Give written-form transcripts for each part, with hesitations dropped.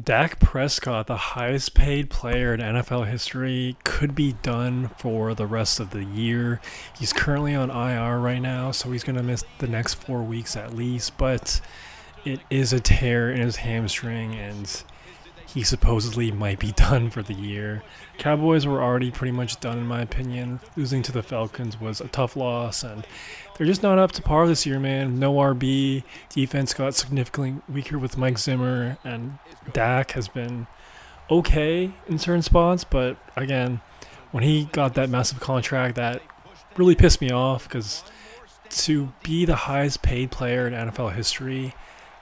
Dak Prescott, the highest paid player in NFL history, could be done for the rest of the year. He's currently on IR right now, so he's going to miss the next 4 weeks at least, but it is a tear in his hamstring, and he supposedly might be done for the year. Cowboys were already pretty much done, in my opinion. Losing to the Falcons was a tough loss, and they're just not up to par this year, man. No RB. Defense got significantly weaker with Mike Zimmer, and Dak has been okay in certain spots, but again, when he got that massive contract, that really pissed me off because to be the highest paid player in NFL history,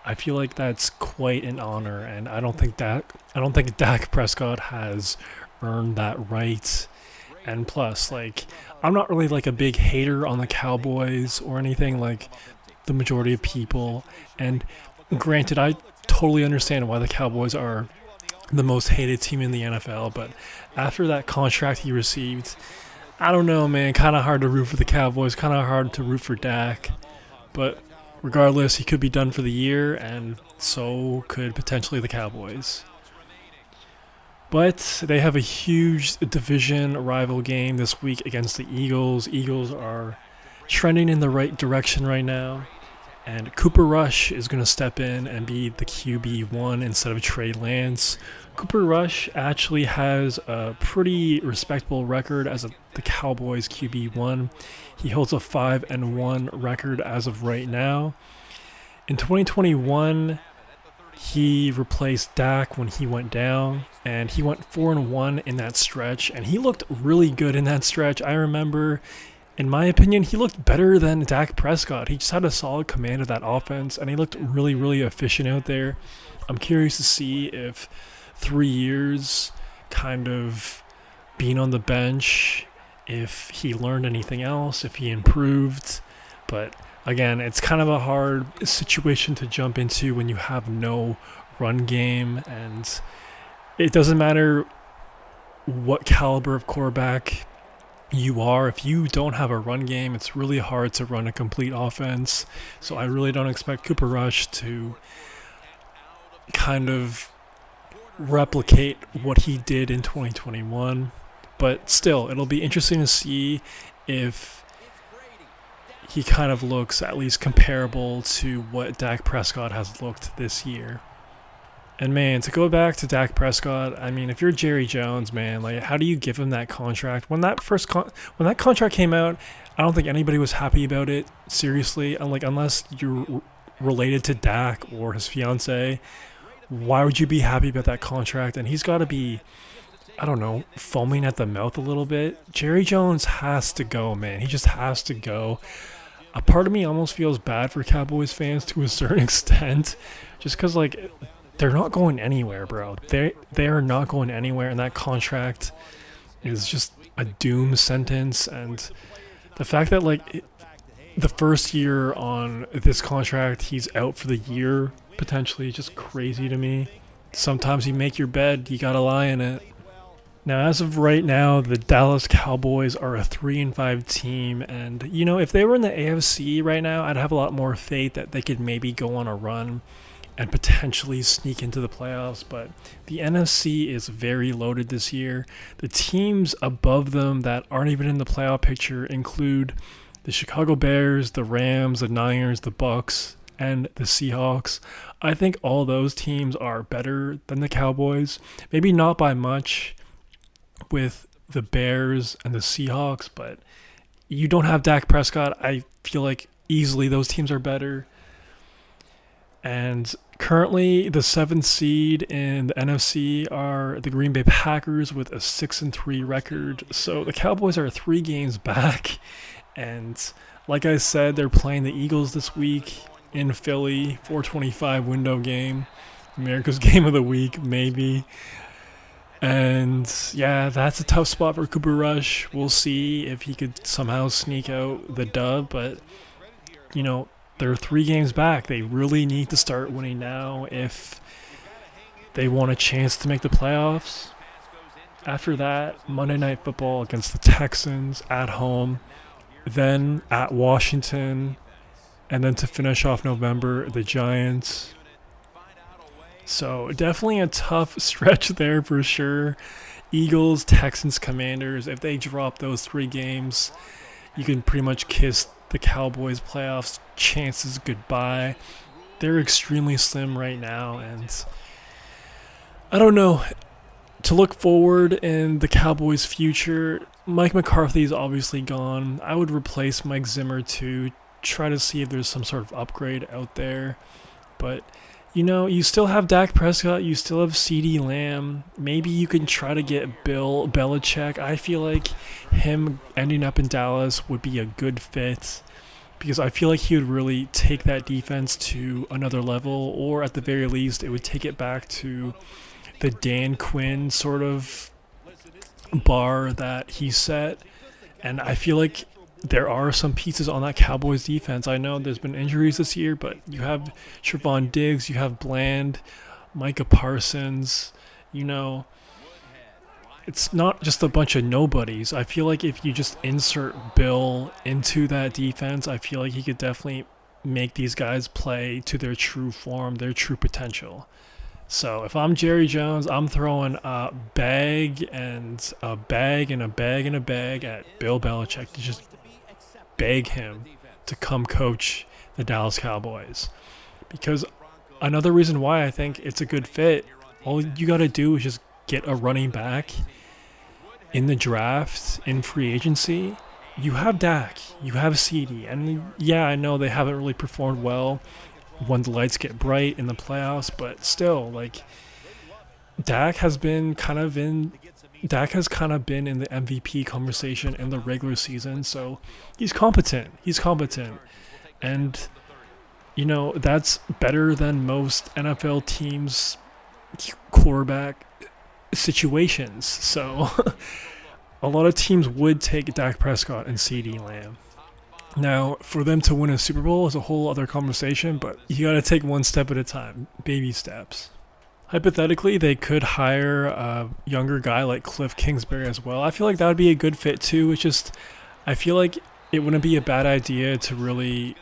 I feel like that's quite an honor, and I don't think Dak Prescott has earned that right. And plus, like, I'm not really like a big hater on the Cowboys or anything like the majority of people. And granted, I totally understand why the Cowboys are the most hated team in the NFL, but after that contract he received, I don't know, man. Kind of hard to root for the Cowboys, kind of hard to root for Dak. But regardless, he could be done for the year, and so could potentially the Cowboys. But they have a huge division rival game this week against the Eagles. Eagles are trending in the right direction right now. And Cooper Rush is going to step in and be the QB1 instead of Trey Lance. Cooper Rush actually has a pretty respectable record as the Cowboys QB1. He holds a 5-1 record as of right now. In 2021, he replaced Dak when he went down, and he went 4-1 in that stretch, and he looked really good in that stretch. I remember, in my opinion, he looked better than Dak Prescott. He just had a solid command of that offense, and he looked really, really efficient out there. I'm curious to see if 3 years kind of being on the bench, if he learned anything else, if he improved. But again, it's kind of a hard situation to jump into when you have no run game, and it doesn't matter what caliber of quarterback you are. If you don't have a run game, it's really hard to run a complete offense. So I really don't expect Cooper Rush to kind of replicate what he did in 2021. But still, it'll be interesting to see if he kind of looks at least comparable to what Dak Prescott has looked this year. And man, to go back to Dak Prescott, I mean, if you're Jerry Jones, man, like, how do you give him that contract? When that contract came out, I don't think anybody was happy about it. Seriously, like, unless you're related to Dak or his fiance, why would you be happy about that contract? And he's got to be, I don't know, foaming at the mouth a little bit. Jerry Jones has to go, man. He just has to go. A part of me almost feels bad for Cowboys fans to a certain extent, just because, like, they're not going anywhere, bro. They are not going anywhere, and that contract is just a doom sentence. And the fact that, like, the first year on this contract, he's out for the year potentially, is just crazy to me. Sometimes you make your bed, you gotta lie in it. Now, as of right now, the Dallas Cowboys are a 3-5 team, and if they were in the AFC right now, I'd have a lot more faith that they could maybe go on a run and potentially sneak into the playoffs. But the NFC is very loaded this year. The teams above them that aren't even in the playoff picture include the Chicago Bears, the Rams, the Niners, the Bucks, and the Seahawks. I think all those teams are better than the Cowboys. Maybe not by much with the Bears and the Seahawks, but you don't have Dak Prescott. I feel like easily those teams are better. And currently, the seventh seed in the NFC are the Green Bay Packers with a 6-3 record. So the Cowboys are 3 games back. And like I said, they're playing the Eagles this week in Philly, 4:25 window game, America's game of the week, maybe. And yeah, that's a tough spot for Cooper Rush. We'll see if he could somehow sneak out the dub, but they're 3 games back. They really need to start winning now if they want a chance to make the playoffs. After that, Monday Night Football against the Texans at home, then at Washington, and then to finish off November, the Giants. So definitely a tough stretch there for sure. Eagles, Texans, Commanders. If they drop those 3 games, you can pretty much kiss the Cowboys' playoffs chances goodbye. They're extremely slim right now, and I don't know. To look forward in the Cowboys' future, Mike McCarthy is obviously gone. I would replace Mike Zimmer to try to see if there's some sort of upgrade out there. But, you still have Dak Prescott, you still have CeeDee Lamb. Maybe you can try to get Bill Belichick. I feel like him ending up in Dallas would be a good fit because I feel like he would really take that defense to another level, or at the very least, it would take it back to the Dan Quinn sort of bar that he set. And I feel like there are some pieces on that Cowboys defense. I know there's been injuries this year, but you have Trevon Diggs, you have Bland, Micah Parsons. It's not just a bunch of nobodies. I feel like if you just insert Bill into that defense, I feel like he could definitely make these guys play to their true form, their true potential. So if I'm Jerry Jones, I'm throwing a bag and a bag and a bag and a bag at Bill Belichick to just beg him to come coach the Dallas Cowboys. Because another reason why I think it's a good fit, all you got to do is just get a running back in the draft, in free agency. You have Dak, you have CeeDee, and yeah, I know they haven't really performed well when the lights get bright in the playoffs, but still, like, Dak has kind of been in the MVP conversation in the regular season, so he's competent. And that's better than most NFL teams' quarterback situations. So a lot of teams would take Dak Prescott and CeeDee Lamb. Now, for them to win a Super Bowl is a whole other conversation, but you got to take one step at a time, baby steps. Hypothetically, they could hire a younger guy like Cliff Kingsbury as well. I feel like that would be a good fit too. It's just, I feel like it wouldn't be a bad idea to really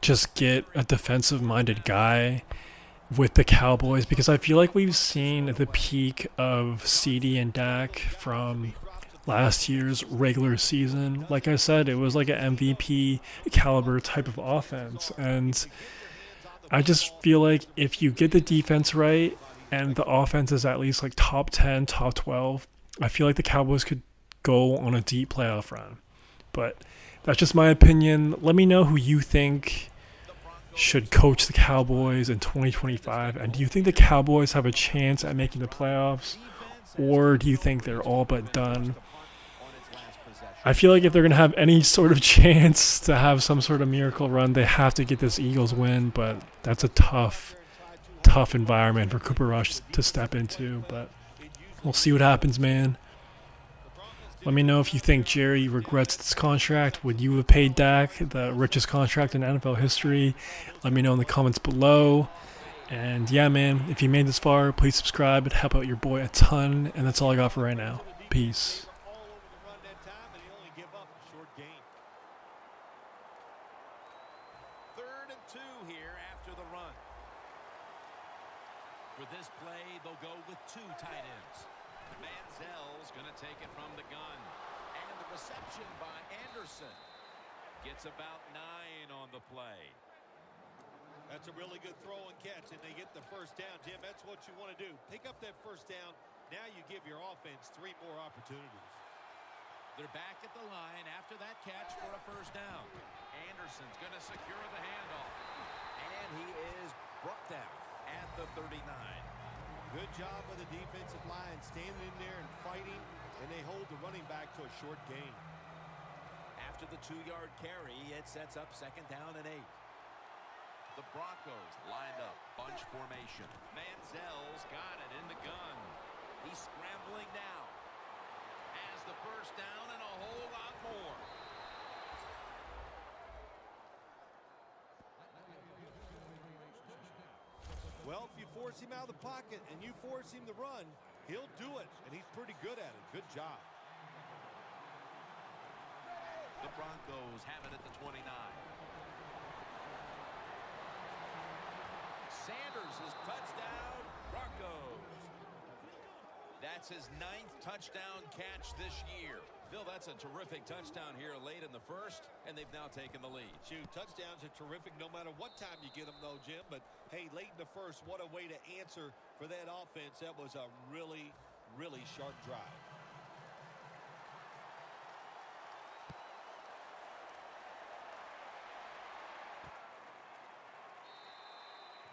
just get a defensive-minded guy with the Cowboys, because I feel like we've seen the peak of CeeDee and Dak from last year's regular season. Like I said, it was like an MVP caliber type of offense. And I just feel like if you get the defense right and the offense is at least like top 10, top 12, I feel like the Cowboys could go on a deep playoff run. But that's just my opinion. Let me know who you think should coach the Cowboys in 2025. And do you think the Cowboys have a chance at making the playoffs? Or do you think they're all but done? I feel like if they're going to have any sort of chance to have some sort of miracle run, they have to get this Eagles win, but that's a tough environment for Cooper Rush to step into, but we'll see what happens, man. Let me know if you think Jerry regrets this contract. Would you have paid Dak the richest contract in NFL history? Let me know in the comments below. And yeah, man, if you made this far, please subscribe. It'd help out your boy a ton, and that's all I got for right now. Peace. For this play, they'll go with 2 tight ends. Manziel's going to take it from the gun. And the reception by Anderson. Gets about 9 on the play. That's a really good throw and catch, and they get the first down. Jim, that's what you want to do. Pick up that first down. Now you give your offense 3 more opportunities. They're back at the line after that catch for a first down. Anderson's going to secure the handoff. And he is brought down at the 39. Good job of the defensive line standing in there and fighting, and they hold the running back to a short gain. After the 2-yard carry, it sets up 2nd down and 8. The Broncos lined up, bunch formation. Manziel's got it in the gun. He's scrambling now. Has the first down and a whole lot more. Well, if you force him out of the pocket and you force him to run, he'll do it, and he's pretty good at it. Good job. The Broncos have it at the 29. Sanders is touchdown. Broncos. That's his 9th touchdown catch this year. Phil, that's a terrific touchdown here late in the first, and they've now taken the lead. Shoot, touchdowns are terrific no matter what time you get them, though, Jim. But, hey, late in the first, what a way to answer for that offense. That was a really, really sharp drive.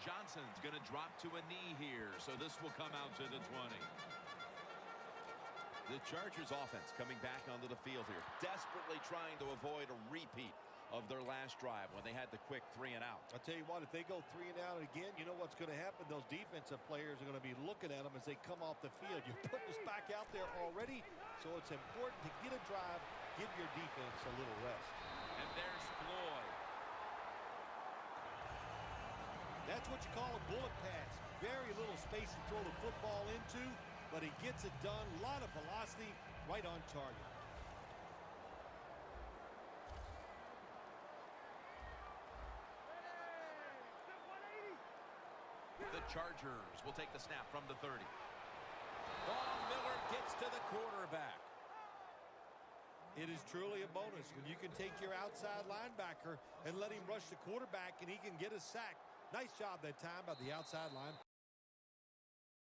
Johnson's going to drop to a knee here, so this will come out to the 20. The Chargers offense coming back onto the field here, desperately trying to avoid a repeat of their last drive when they had the quick 3 and out. I'll tell you what, if they go 3 and out again, you know what's going to happen. Those defensive players are going to be looking at them as they come off the field. You're putting us back out there already, so it's important to get a drive, give your defense a little rest. And there's Floyd. That's what you call a bullet pass. Very little space to throw the football into, but he gets it done. A lot of velocity, right on target. The Chargers will take the snap from the 30. Von Miller gets to the quarterback. It is truly a bonus when you can take your outside linebacker and let him rush the quarterback and he can get a sack. Nice job that time by the outside linebacker.